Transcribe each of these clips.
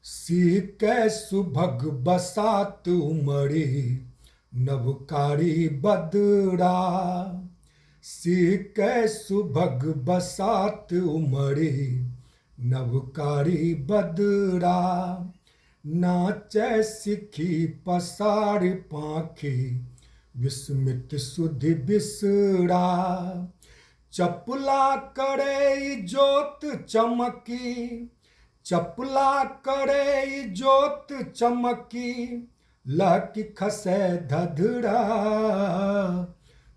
सीकै सुभग बसात उमड़ी नभकारी बदरा। सीकै सुभग बसात उमड़ी नभकारी बदरा। नाचै सिखी पसार पाखी विस्मित सुधि बिसरा। चपला करे जोत चमकी, चपला करे जोत चमकी, लहकी खसे धधरा।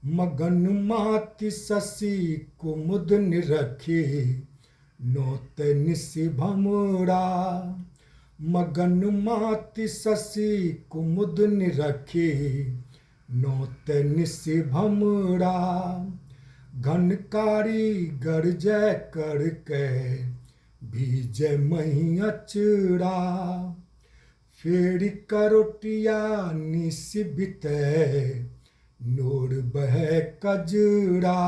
मगन माति शशि कुमुद निरखी नोते निसि भमरा। मगन माति शशि कुमुद निरखी नोते निसि भमरा। घनकारी गरजै करके भीजे मही अचरा। फेरी करोटिया निसि बितै नोर बहे कजरा।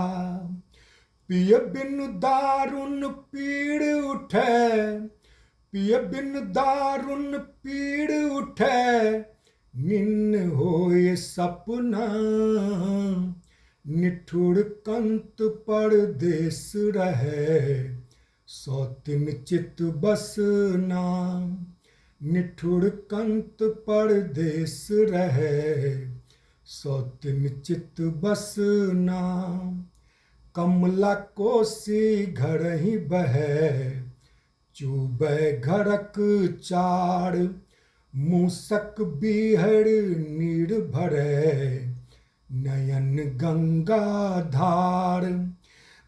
पिय बिनु दारुण पीड़ उठै, पिय बिनु दारुण पीड़ उठै, निन्न होय सपना। निठुर कंत परदेस रहै सौतिन चित बसना। निठुर कंत परदेस रहै सौतिन चित बसना। कमला कोसी घर ही बहै चूबै घरक चार। मूसक बीहड़ नीर भरै नयन गंगा धार।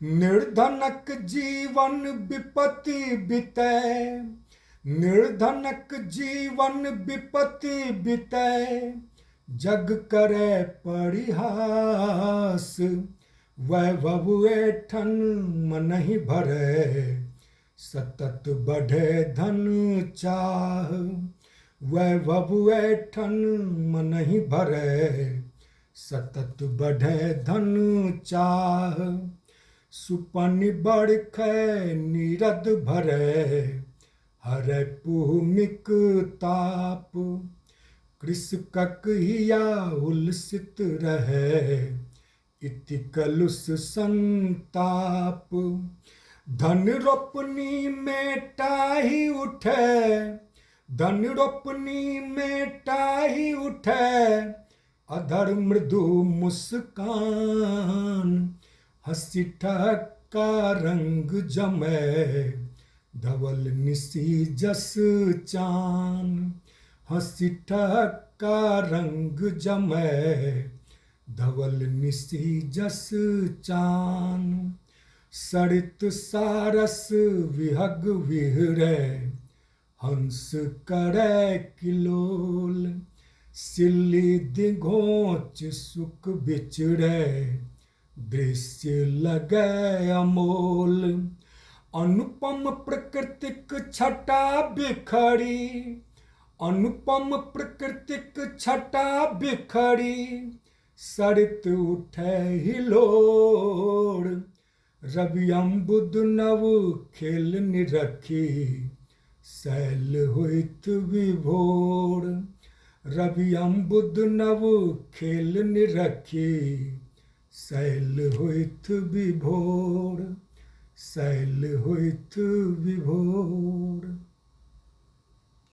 निर्धनक जीवन विपत्ति बितै, निर्धनक जीवन विपत्ति बितै, जग करे परिहास। वैभव ऐठन मनहि भरै सतत बढ़े धन चाह। वैभव ऐठन मनहि भरै सतत बढ़े धन चाह। सुपनि बरखै नीरद भरै हरै पुहमिक ताप। कृषकक हिया उलसित रहै इति कलुष संताप। धन रोपनी में टाही उठै, धन रोपनी में टाही उठै, अधर मृदु मुस्कान। हंसी ठहक्का रंग जमै धवल निसी जस चान। हंसी ठहक्का रंग जमै धवल निसी जस चान। सरित सारस विहग विहरै हंस करै किलोल। सिल्ली दिघोच सुख बिचरै दृश्य लगै अमोल। अनुपम प्रकृतिक छटा बिखरी, अनुपम प्रकृतिक छटा बिखरी, सरित उठै हिलोर। रवि अम्बुद नव खेल निरखी शैल होइत विभोर। रवि अम्बुद नव खेल निरखी शैल होइत विभोर। शैल होइत विभोर।